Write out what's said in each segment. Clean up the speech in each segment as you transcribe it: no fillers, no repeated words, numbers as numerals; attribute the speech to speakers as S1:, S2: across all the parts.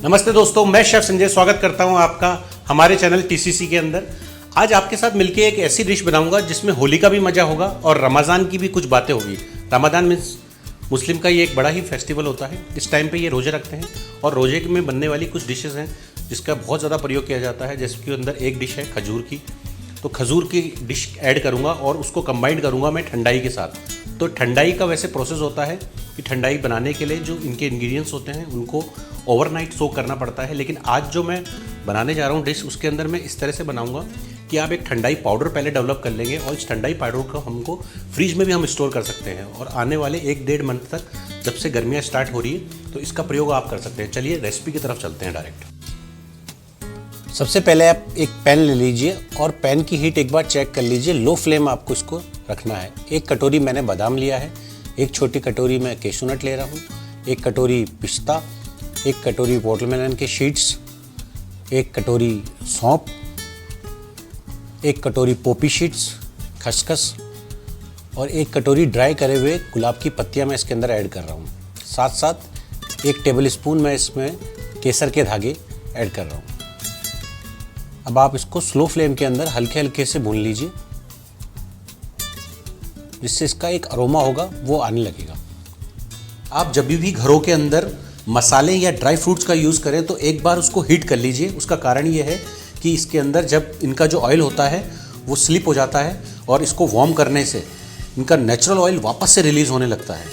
S1: नमस्ते दोस्तों, मैं शेफ संजय स्वागत करता हूं आपका हमारे चैनल टीसीसी के अंदर। आज आपके साथ मिलके एक ऐसी डिश बनाऊंगा जिसमें होली का भी मज़ा होगा और रमज़ान की भी कुछ बातें होगी। रमज़ान मीन्स मुस्लिम का ये एक बड़ा ही फेस्टिवल होता है। इस टाइम पे ये रोज़े रखते हैं और रोज़े में बनने वाली कुछ डिशेज़ हैं जिसका बहुत ज़्यादा प्रयोग किया जाता है। जिसके अंदर एक डिश है खजूर की, तो खजूर की डिश ऐड करूँगा और उसको कंबाइंड करूँगा मैं ठंडाई के साथ। तो ठंडाई का वैसे प्रोसेस होता है कि ठंडाई बनाने के लिए जो इनके इंग्रेडिएंट्स होते हैं उनको ओवरनाइट सोक करना पड़ता है। लेकिन आज जो मैं बनाने जा रहा हूँ डिश, उसके अंदर मैं इस तरह से बनाऊँगा कि आप एक ठंडाई पाउडर पहले डेवलप कर लेंगे और इस ठंडाई पाउडर को हमको फ्रिज में भी हम स्टोर कर सकते हैं और आने वाले 1-1.5 मंथ तक जब से गर्मियाँ स्टार्ट हो रही है तो इसका प्रयोग आप कर सकते हैं। चलिए रेसिपी की तरफ चलते हैं डायरेक्ट। सबसे पहले आप एक पैन ले लीजिए और पैन की हीट एक बार चेक कर लीजिए। लो फ्लेम आपको इसको रखना है। 1 कटोरी मैंने बादाम लिया है, 1 छोटी कटोरी मैं कैशू नट ले रहा हूँ, 1 कटोरी पिस्ता, 1 कटोरी वाटरमेलन के सीड्स, 1 कटोरी सौंफ, 1 कटोरी पोपी सीड्स खसखस और 1 कटोरी ड्राई करे हुए गुलाब की पत्तियाँ मैं इसके अंदर ऐड कर रहा हूँ। साथ साथ 1 टेबल स्पून मैं इसमें केसर के धागे ऐड कर रहा हूँ। अब आप इसको स्लो फ्लेम के अंदर हल्के हल्के से भून लीजिए, जिससे इसका एक अरोमा होगा वो आने लगेगा। आप जब भी घरों के अंदर मसाले या ड्राई फ्रूट्स का यूज़ करें तो एक बार उसको हीट कर लीजिए। उसका कारण ये है कि इसके अंदर जब इनका जो ऑयल होता है वो स्लिप हो जाता है और इसको वार्म करने से इनका नेचुरल ऑयल वापस से रिलीज़ होने लगता है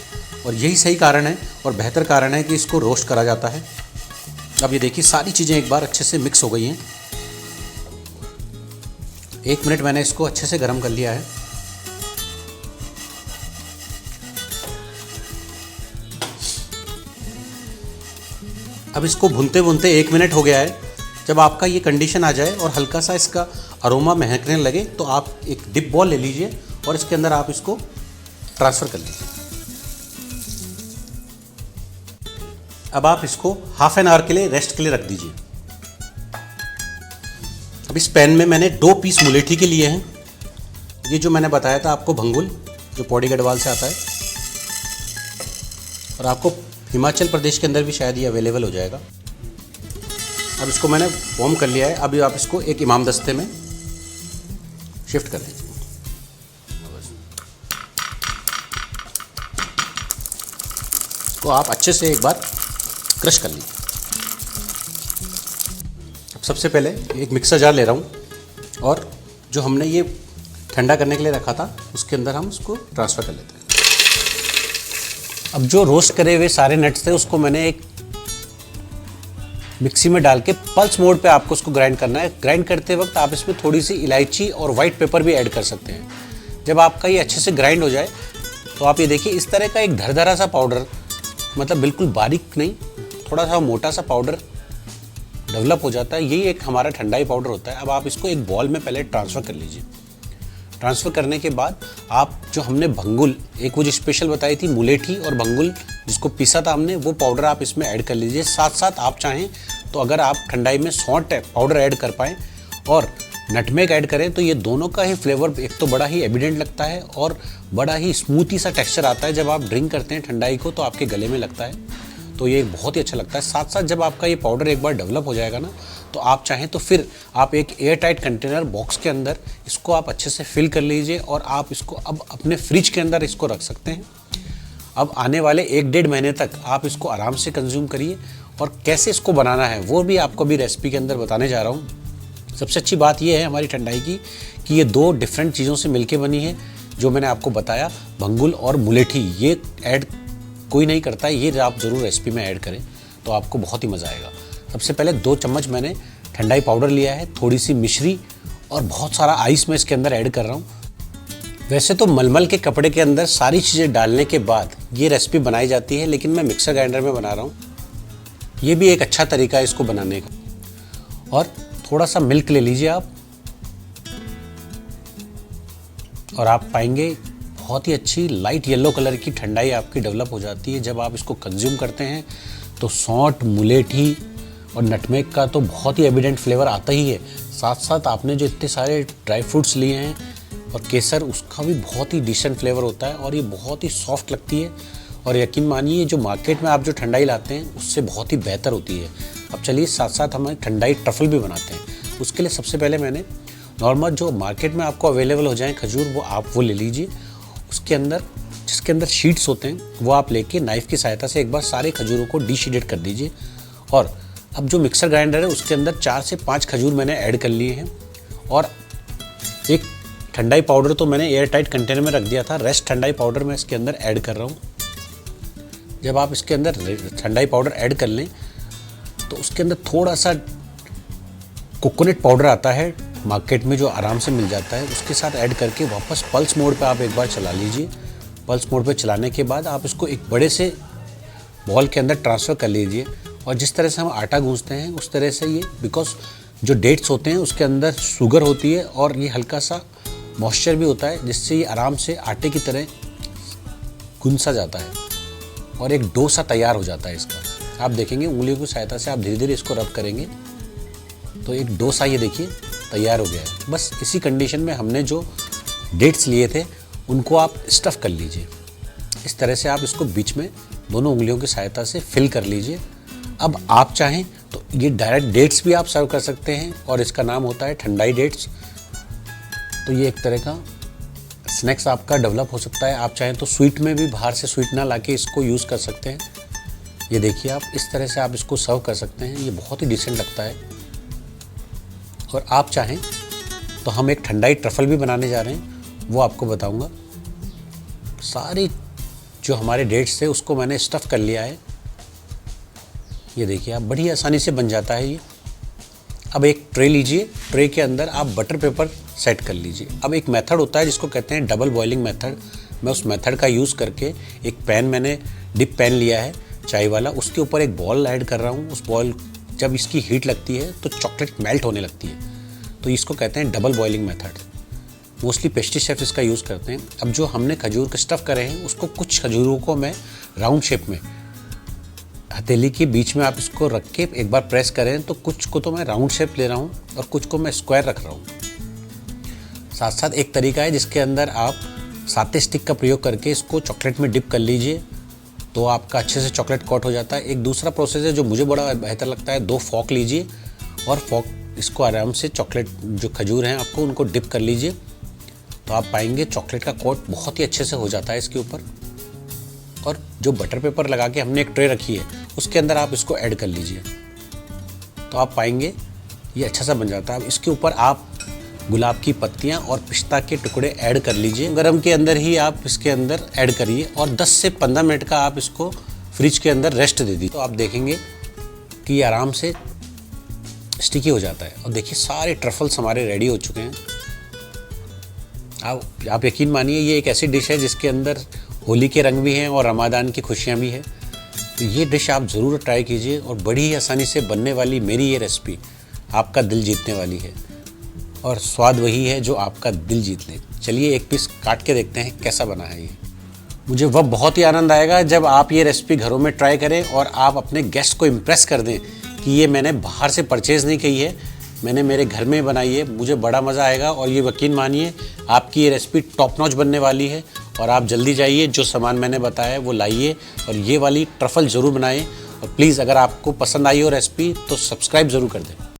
S1: और यही सही कारण है और बेहतर कारण है कि इसको रोस्ट करा जाता है। अब ये देखिए सारी चीज़ें एक बार अच्छे से मिक्स हो गई हैं। 1 मिनट मैंने इसको अच्छे से गर्म कर लिया है। अब इसको भूनते भूनते 1 मिनट हो गया है। जब आपका ये कंडीशन आ जाए और हल्का सा इसका अरोमा महकने लगे तो आप एक डिप बॉल ले लीजिए और इसके अंदर आप इसको ट्रांसफ़र कर लीजिए। अब आप इसको हाफ एन आवर के लिए रेस्ट के लिए रख दीजिए। अब इस पैन में मैंने 2 पीस मुलेठी के लिए हैं। ये जो मैंने बताया था आपको भंगुल, जो पौड़ी गढ़वाल से आता है और आपको हिमाचल प्रदेश के अंदर भी शायद ये अवेलेबल हो जाएगा। अब इसको मैंने वार्म कर लिया है। अभी आप इसको एक इमाम दस्ते में शिफ्ट कर लीजिए। इसको आप अच्छे से एक बार क्रश कर लीजिए। अब सबसे पहले एक मिक्सर जार ले रहा हूँ और जो हमने ये ठंडा करने के लिए रखा था उसके अंदर हम उसको ट्रांसफ़र कर लेते हैं। अब जो रोस्ट करे हुए सारे नट्स थे उसको मैंने एक मिक्सी में डाल के पल्स मोड पे आपको उसको ग्राइंड करना है। ग्राइंड करते वक्त आप इसमें थोड़ी सी इलायची और वाइट पेपर भी ऐड कर सकते हैं। जब आपका ये अच्छे से ग्राइंड हो जाए तो आप ये देखिए इस तरह का एक धरधरा सा पाउडर, मतलब बिल्कुल बारीक नहीं, थोड़ा सा मोटा सा पाउडर डेवलप हो जाता है। यही एक हमारा ठंडाई पाउडर होता है। अब आप इसको एक बॉल में पहले ट्रांसफ़र कर लीजिए। ट्रांसफ़र करने के बाद आप जो हमने भंगुल, एक वो जो स्पेशल बताई थी मुलेठी और भंगुल जिसको पीसा था हमने, वो पाउडर आप इसमें ऐड कर लीजिए। साथ साथ आप चाहें तो अगर आप ठंडाई में सौंठ पाउडर ऐड कर पाएँ और नटमेग ऐड करें तो ये दोनों का ही फ्लेवर एक तो बड़ा ही एविडेंट लगता है और बड़ा ही स्मूथी सा टेक्सचर आता है। जब आप ड्रिंक करते हैं ठंडाई को तो आपके गले में लगता है, तो ये बहुत ही अच्छा लगता है। साथ साथ जब आपका ये पाउडर एक बार डेवलप हो जाएगा ना, तो आप चाहें तो फिर आप एक एयर टाइट कंटेनर बॉक्स के अंदर इसको आप अच्छे से फिल कर लीजिए और आप इसको अब अपने फ्रिज के अंदर इसको रख सकते हैं। अब आने वाले 1-1.5 महीने तक आप इसको आराम से कंज्यूम करिए और कैसे इसको बनाना है वो भी आपको भी रेसिपी के अंदर बताने जा रहा हूँ। सबसे अच्छी बात ये है हमारी ठंडाई की कि ये 2 डिफरेंट चीज़ों से मिलके बनी है। जो मैंने आपको बताया भंगुल और मुलेठी, ये ऐड कोई नहीं करता है, ये आप ज़रूर रेसिपी में ऐड करें तो आपको बहुत ही मज़ा आएगा। सबसे पहले 2 चम्मच मैंने ठंडाई पाउडर लिया है, थोड़ी सी मिश्री और बहुत सारा आइस मैं इसके अंदर ऐड कर रहा हूँ। वैसे तो मलमल के कपड़े के अंदर सारी चीज़ें डालने के बाद ये रेसिपी बनाई जाती है, लेकिन मैं मिक्सर ग्राइंडर में बना रहा हूँ। ये भी एक अच्छा तरीका है इसको बनाने का। और थोड़ा सा मिल्क ले लीजिए आप और आप पाएंगे बहुत ही अच्छी लाइट येलो कलर की ठंडाई आपकी डेवलप हो जाती है। जब आप इसको कंज्यूम करते हैं तो सौंठ, मुलेठी और नटमेग का तो बहुत ही एविडेंट फ्लेवर आता ही है। साथ साथ आपने जो इतने सारे ड्राई फ्रूट्स लिए हैं और केसर, उसका भी बहुत ही डिसेंट फ्लेवर होता है और ये बहुत ही सॉफ्ट लगती है। और यकीन मानिए जो मार्केट में आप जो ठंडाई लाते हैं उससे बहुत ही बेहतर होती है। अब चलिए साथ साथ हम ठंडाई ट्रफल भी बनाते हैं। उसके लिए सबसे पहले मैंने नॉर्मल जो मार्केट में आपको अवेलेबल हो जाए खजूर, वो ले लीजिए। उसके अंदर जिसके अंदर शीट्स होते हैं वो आप लेके नाइफ़ की सहायता से एक बार सारे खजूरों को डीशीडेड कर दीजिए। और अब जो मिक्सर ग्राइंडर है उसके अंदर 4 से 5 खजूर मैंने ऐड कर लिए हैं और एक ठंडाई पाउडर तो मैंने एयर टाइट कंटेनर में रख दिया था, रेस्ट ठंडाई पाउडर मैं इसके अंदर ऐड कर रहा हूँ। जब आप इसके अंदर ठंडाई पाउडर ऐड कर लें तो उसके अंदर थोड़ा सा कोकोनट पाउडर आता है मार्केट में जो आराम से मिल जाता है, उसके साथ ऐड करके वापस पल्स मोड पे आप एक बार चला लीजिए। पल्स मोड पे चलाने के बाद आप इसको एक बड़े से बॉल के अंदर ट्रांसफ़र कर लीजिए। और जिस तरह से हम आटा गूंथते हैं उस तरह से ये, बिकॉज जो डेट्स होते हैं उसके अंदर शुगर होती है और ये हल्का सा मॉइस्चर भी होता है, जिससे ये आराम से आटे की तरह गूंथा जाता है और एक डो सा तैयार हो जाता है इसका। आप देखेंगे उंगलियों की सहायता से आप धीरे धीरे इसको रब करेंगे तो एक डो सा ये देखिए तैयार हो गया है। बस इसी कंडीशन में हमने जो डेट्स लिए थे उनको आप स्टफ़ कर लीजिए। इस तरह से आप इसको बीच में दोनों उंगलियों की सहायता से फिल कर लीजिए। अब आप चाहें तो ये डायरेक्ट डेट्स भी आप सर्व कर सकते हैं और इसका नाम होता है ठंडाई डेट्स। तो ये एक तरह का स्नैक्स आपका डेवलप हो सकता है। आप चाहें तो स्वीट में भी बाहर से स्वीट ना लाके इसको यूज़ कर सकते हैं। ये देखिए आप इस तरह से आप इसको सर्व कर सकते हैं, ये बहुत ही डिसेंट लगता है। और आप चाहें तो हम एक ठंडाई ट्रफल भी बनाने जा रहे हैं, वो आपको बताऊंगा। सारी जो हमारे डेट्स थे उसको मैंने स्टफ़ कर लिया है। ये देखिए आप बड़ी आसानी से बन जाता है ये। अब एक ट्रे लीजिए, ट्रे के अंदर आप बटर पेपर सेट कर लीजिए। अब एक मेथड होता है जिसको कहते हैं डबल बॉइलिंग मेथड। मैं उस मेथड का यूज़ करके एक पैन, मैंने डिप पैन लिया है चाय वाला, उसके ऊपर एक बॉल ऐड कर रहा हूँ। उस बॉल जब इसकी हीट लगती है तो चॉकलेट मेल्ट होने लगती है, तो इसको कहते हैं double boiling method. Mostly pastry chef इसका यूज़ करते हैं। अब जो हमने खजूर के स्टफ़ करे हैं उसको, कुछ खजूरों को मैं राउंड शेप में हथेली के बीच में आप इसको रख के एक बार प्रेस करें तो कुछ को तो मैं राउंड शेप ले रहा हूँ और कुछ को मैं स्क्वायर रख रहा हूँ। साथ साथ एक तरीका है जिसके अंदर आप साते स्टिक का प्रयोग करके इसको चॉकलेट में डिप कर लीजिए तो आपका अच्छे से चॉकलेट कोट हो जाता है। एक दूसरा प्रोसेस है जो मुझे बड़ा बेहतर लगता है, 2 फॉक लीजिए और फॉक इसको आराम से चॉकलेट जो खजूर हैं आपको उनको डिप कर लीजिए तो आप पाएंगे चॉकलेट का कोट बहुत ही अच्छे से हो जाता है इसके ऊपर। और जो बटर पेपर लगा के हमने एक ट्रे रखी है उसके अंदर आप इसको ऐड कर लीजिए तो आप पाएंगे ये अच्छा सा बन जाता है। अब इसके ऊपर आप गुलाब की पत्तियां और पिस्ता के टुकड़े ऐड कर लीजिए। गरम के अंदर ही आप इसके अंदर ऐड करिए और 10 से 15 मिनट का आप इसको फ्रिज के अंदर रेस्ट दे दीजिए तो आप देखेंगे कि ये आराम से स्टिकी हो जाता है। और देखिए सारे ट्रफल्स हमारे रेडी हो चुके हैं। आप यकीन मानिए ये एक ऐसी डिश है जिसके अंदर होली के रंग भी हैं और रमादान की खुशियाँ भी हैं। तो ये डिश आप ज़रूर ट्राई कीजिए और बड़ी ही आसानी से बनने वाली मेरी ये रेसिपी आपका दिल जीतने वाली है और स्वाद वही है जो आपका दिल जीत ले। चलिए एक पीस काट के देखते हैं कैसा बना है ये। मुझे वह बहुत ही आनंद आएगा जब आप ये रेसिपी घरों में ट्राई करें और आप अपने गेस्ट को इम्प्रेस कर दें कि ये मैंने बाहर से परचेज़ नहीं की है, मैंने मेरे घर में बनाई है। मुझे बड़ा मज़ा आएगा और ये यकीन मानिए आपकी ये रेसिपी टॉप नॉच बनने वाली है। और आप जल्दी जाइए, जो सामान मैंने बताया वो लाइए और ये वाली ट्रफल ज़रूर बनाएं। और प्लीज़ अगर आपको पसंद आई हो रेसिपी तो सब्सक्राइब ज़रूर कर दें।